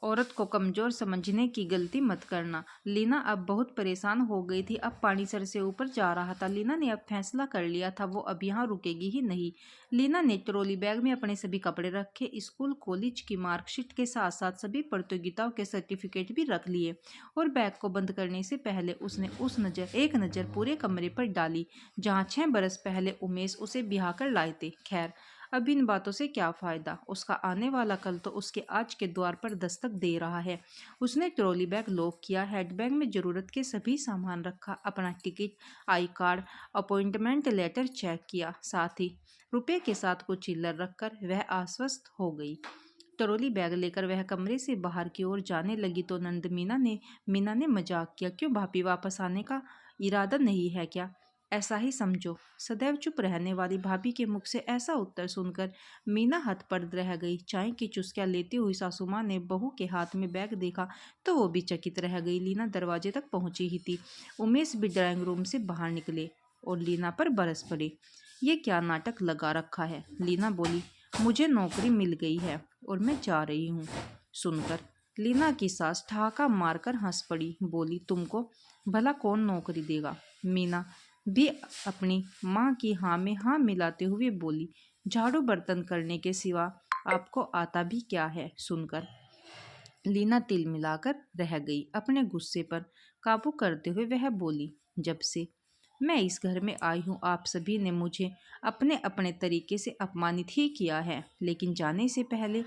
औरत को कमजोर समझने की गलती मत करना। लीना अब बहुत परेशान हो गई थी। अब पानी सर से ऊपर जा रहा था। लीना ने अब फैसला कर लिया था, वो अब यहाँ रुकेगी ही नहीं। लीना ने ट्रॉली बैग में अपने सभी कपड़े रखे, स्कूल कॉलेज की मार्कशीट के साथ साथ सभी प्रतियोगिताओं के सर्टिफिकेट भी रख लिए और बैग को बंद करने से पहले उसने एक नज़र पूरे कमरे पर डाली जहाँ 6 बरस पहले उमेश उसे ब्याह कर लाए थे। खैर, अब इन बातों से क्या फ़ायदा, उसका आने वाला कल तो उसके आज के द्वार पर दस्तक दे रहा है। उसने ट्रॉली बैग लॉक किया, हैंडबैग में ज़रूरत के सभी सामान रखा, अपना ticket, I card, appointment letter check किया, साथ ही रुपये के साथ कुछ चिल्लर रखकर वह आश्वस्त हो गई। ट्रॉली बैग लेकर वह कमरे से बाहर की ओर जाने लगी तो नंद मीना ने मजाक किया, क्यों भाभी, वापस आने का इरादा नहीं है क्या? ऐसा ही समझो। सदैव चुप रहने वाली भाभी के मुख से ऐसा उत्तर सुनकर मीना हतप्रभ रह गई। चाय की चुस्कियां लेती हुई सासू माँ ने बहू के हाथ में बैग देखा तो वो भी चकित रह गई। लीना दरवाजे तक पहुंची ही थी। उमेश भी ड्राइंग रूम से बाहर निकले और लीना पर बरस पड़े। ये क्या नाटक लगा रखा है? लीना बोली, मुझे नौकरी मिल गई है और मैं जा रही हूँ। सुनकर लीना की सास ठहाका मारकर हंस पड़ी, बोली, तुमको भला कौन नौकरी देगा? मीना भी अपनी माँ की हाँ में हाँ मिलाते हुए बोली, झाड़ू बर्तन करने के सिवा आपको आता भी क्या है? सुनकर लीना तिल मिलाकर रह गई। अपने गुस्से पर काबू करते हुए वह बोली, जब से मैं इस घर में आई हूँ आप सभी ने मुझे अपने अपने तरीके से अपमानित ही किया है, लेकिन जाने से पहले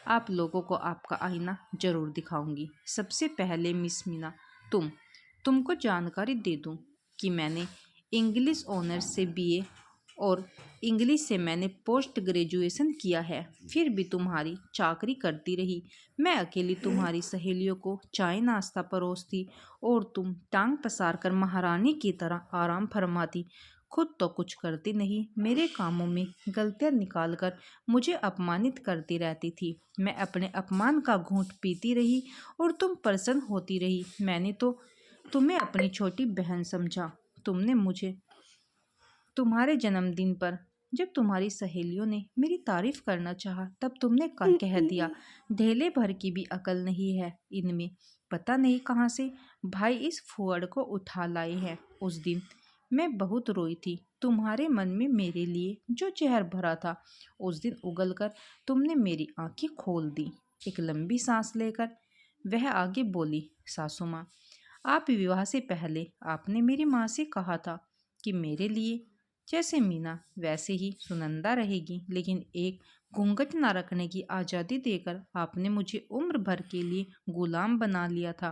आप लोगों को आपका आईना जरूर दिखाऊंगी। सबसे पहले मिस मीना, तुमको जानकारी दे दूं कि मैंने इंग्लिश ऑनर्स से बीए और इंग्लिश से मैंने पोस्ट ग्रेजुएशन किया है, फिर भी तुम्हारी चाकरी करती रही। मैं अकेली तुम्हारी सहेलियों को चाय नाश्ता परोसती और तुम टांग पसार कर महारानी की तरह आराम फरमाती, खुद तो कुछ करती नहीं। मेरे कामों में गलतियां निकालकर मुझे अपमानित करती रहती थी। मैं अपने अपमान का घूंट पीती रही और तुम प्रसन्न होती रही। मैंने तो तुम्हें अपनी छोटी बहन समझा। तुमने मुझे तुम्हारे जन्मदिन पर जब तुम्हारी सहेलियों ने मेरी तारीफ करना चाहा तब तुमने कह दिया, ढेले भर की भी अकल नहीं है इनमें, पता नहीं कहाँ से भाई इस फुअड़ को उठा लाए हैं। उस दिन मैं बहुत रोई थी। तुम्हारे मन में मेरे लिए जो जहर भरा था उस दिन उगल कर तुमने मेरी आंखें खोल दी। एक लंबी सांस लेकर वह आगे बोली, सासू माँ, आप विवाह से पहले आपने मेरी माँ से कहा था कि मेरे लिए जैसे मीना वैसे ही सुनंदा रहेगी, लेकिन एक घूंघट न रखने की आज़ादी देकर आपने मुझे उम्र भर के लिए गुलाम बना लिया था।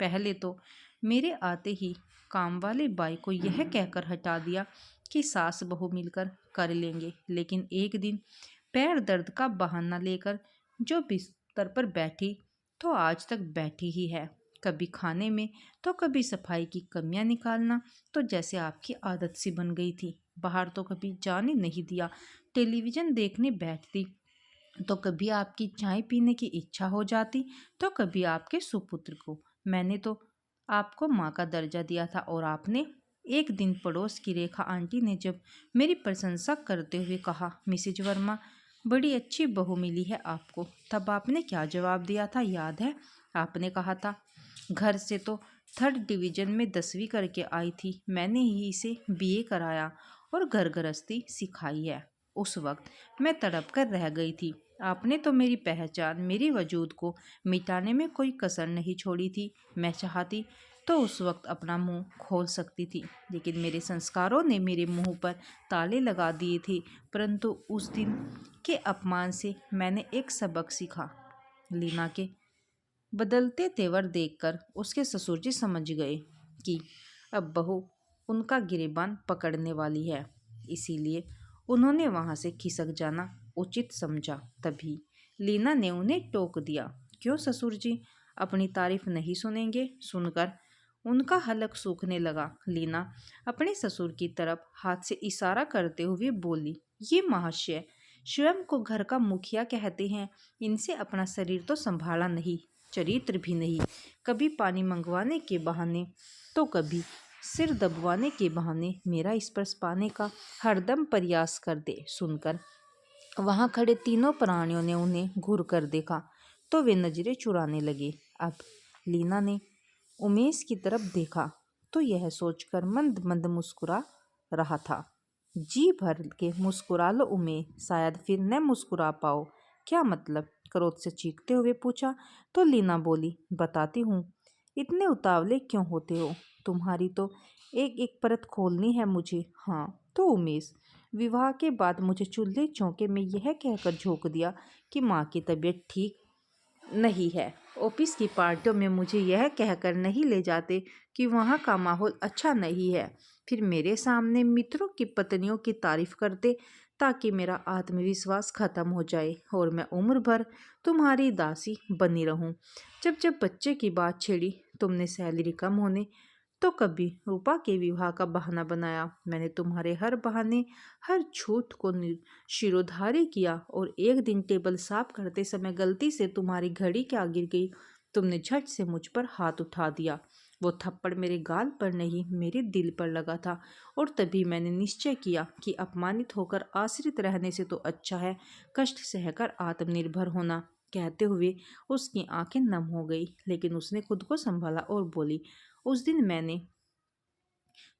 पहले तो मेरे आते ही काम वाले बाई को यह कहकर हटा दिया कि सास बहू मिलकर कर लेंगे, लेकिन एक दिन पैर दर्द का बहाना लेकर जो बिस्तर पर बैठी तो आज तक बैठी ही है। कभी खाने में तो कभी सफाई की कमियां निकालना तो जैसे आपकी आदत सी बन गई थी। बाहर तो कभी जाने नहीं दिया। टेलीविज़न देखने बैठती तो कभी आपकी चाय पीने की इच्छा हो जाती तो कभी आपके सुपुत्र को। मैंने तो आपको माँ का दर्जा दिया था और आपने एक दिन पड़ोस की रेखा आंटी ने जब मेरी प्रशंसा करते हुए कहा, मिसेज वर्मा बड़ी अच्छी बहू मिली है आपको, तब आपने क्या जवाब दिया था याद है? आपने कहा था, घर से तो 3rd डिवीज़न में 10वीं करके आई थी, मैंने ही इसे बीए कराया और घर गृहस्थी सिखाई है। उस वक्त मैं तड़प कर रह गई थी। आपने तो मेरी पहचान, मेरी वजूद को मिटाने में कोई कसर नहीं छोड़ी थी। मैं चाहती तो उस वक्त अपना मुंह खोल सकती थी, लेकिन मेरे संस्कारों ने मेरे मुंह पर ताले लगा दिए थे। परंतु उस दिन के अपमान से मैंने एक सबक सीखा। लीना के बदलते तेवर देखकर उसके ससुर जी समझ गए कि अब बहू उनका गिरेबान पकड़ने वाली है, इसीलिए उन्होंने वहां से खिसक जाना उचित समझा। तभी लीना ने उन्हें टोक दिया, क्यों ससुर जी अपनी तारीफ नहीं सुनेंगे? सुनकर उनका हलक सूखने लगा। लीना अपने ससुर की तरफ हाथ से इशारा करते हुए बोली, ये महाशय स्वयं को घर का मुखिया कहते हैं, इनसे अपना शरीर तो संभाला नहीं, चरित्र भी नहीं। कभी पानी मंगवाने के बहाने तो कभी सिर दबवाने के बहाने मेरा स्पर्श पाने का हरदम प्रयास कर दे। सुनकर वहां खड़े तीनों प्राणियों ने उन्हें घूर कर देखा तो वे नजरें चुराने लगे। अब लीना ने उमेश की तरफ देखा तो यह सोचकर मंद मंद मुस्कुरा रहा था। जी भर के मुस्कुरा लो उमेश, शायद फिर न मुस्कुरा पाओ। क्या मतलब? क्रोध से चीखते हुए पूछा। तो लीना बोली, बताती हूँ। इतने उतावले क्यों होते हो? तुम्हारी तो एक एक परत खोलनी है मुझे। हाँ तो उमेश, विवाह के बाद मुझे चूल्हे चौके में यह कहकर झोंक दिया कि माँ की तबीयत ठीक नहीं है। ऑफिस की पार्टियों में मुझे यह कहकर नहीं ले जाते कि वहाँ का माहौल अच्छा नहीं है। फिर मेरे सामने मित्रों की पत्नियों की तारीफ करते ताकि मेरा आत्मविश्वास खत्म हो जाए और मैं उम्र भर तुम्हारी दासी बनी रहूं। जब जब बच्चे की बात छेड़ी, तुमने सैलरी कम होने तो कभी रूपा के विवाह का बहाना बनाया। मैंने तुम्हारे हर बहाने, हर झूठ को शिरोधार्य किया और एक दिन टेबल साफ करते समय गलती से तुम्हारी घड़ी क्या गिर गई। तुमने झट से मुझ पर हाथ उठा दिया। वो थप्पड़ मेरे गाल पर नहीं, मेरे दिल पर लगा था और तभी मैंने निश्चय किया कि अपमानित होकर आश्रित रहने से तो अच्छा है कष्ट सहकर आत्मनिर्भर होना। कहते हुए उसकी आंखें नम हो गई, लेकिन उसने खुद को संभाला और बोली, उस दिन मैंने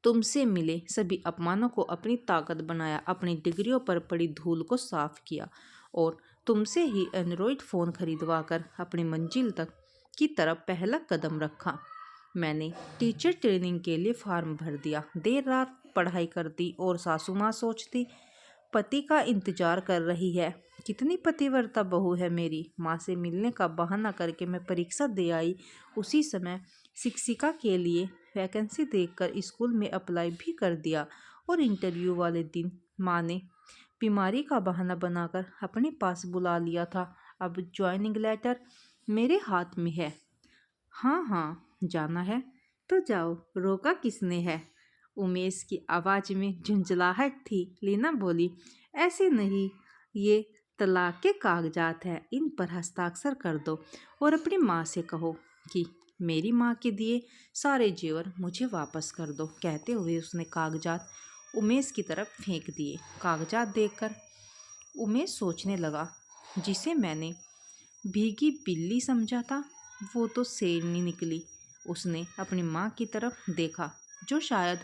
तुमसे मिले सभी अपमानों को अपनी ताकत बनाया, अपनी डिग्रियों पर पड़ी धूल को साफ किया और तुमसे ही एंड्रॉयड फ़ोन खरीदवा कर अपनी मंजिल तक की तरफ पहला कदम रखा। मैंने टीचर ट्रेनिंग के लिए फॉर्म भर दिया, देर रात पढ़ाई करती और सासू माँ सोचती पति का इंतजार कर रही है। कितनी पतिव्रता बहू है मेरी। माँ से मिलने का बहाना करके मैं परीक्षा दे आई। उसी समय शिक्षिका के लिए वैकेंसी देखकर स्कूल में अप्लाई भी कर दिया और इंटरव्यू वाले दिन माँ ने बीमारी का बहाना बनाकर अपने पास बुला लिया था। अब ज्वाइनिंग लेटर मेरे हाथ में है। हाँ हाँ, जाना है तो जाओ, रोका किसने है? उमेश की आवाज़ में झुंझलाहट थी। लीना बोली, ऐसे नहीं, ये तलाक के कागजात हैं, इन पर हस्ताक्षर कर दो और अपनी माँ से कहो कि मेरी माँ के दिए सारे जेवर मुझे वापस कर दो। कहते हुए उसने कागजात उमेश की तरफ फेंक दिए। कागजात देखकर उमेश सोचने लगा, जिसे मैंने भीगी बिल्ली समझा था वो तो शेरनी निकली। उसने अपनी माँ की तरफ देखा जो शायद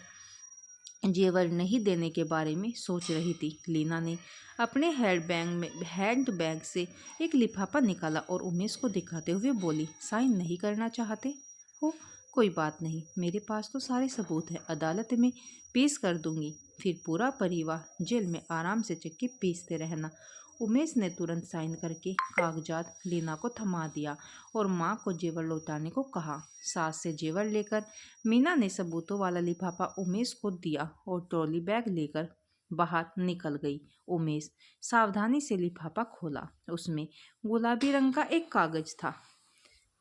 जेवर नहीं देने के बारे में सोच रही थी। लीना ने अपने हैंड बैग से एक लिफाफा निकाला और उमेश को दिखाते हुए बोली, साइन नहीं करना चाहते हो? कोई बात नहीं, मेरे पास तो सारे सबूत हैं, अदालत में पेश कर दूंगी, फिर पूरा परिवार जेल में आराम से चक्की पीसते रहना। उमेश ने तुरंत साइन करके कागजात लीना को थमा दिया और माँ को जेवर लौटाने को कहा। सास से जेवर लेकर मीना ने सबूतों वाला लिफाफा उमेश को दिया और ट्रॉली बैग लेकर बाहर निकल गई। उमेश सावधानी से लिफाफा खोला। उसमें गुलाबी रंग का एक कागज था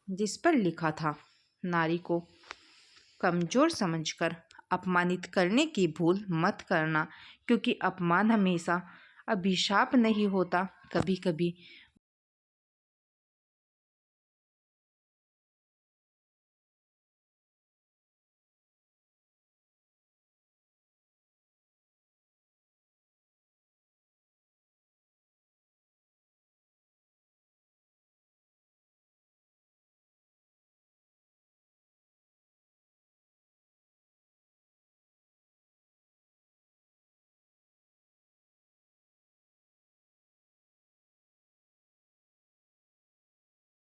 जिस पर लिखा था, नारी को कमजोर समझकर अपमानित करने की भूल मत करना, क्योंकि अपमान हमेशा अभिशाप नहीं होता, कभी कभी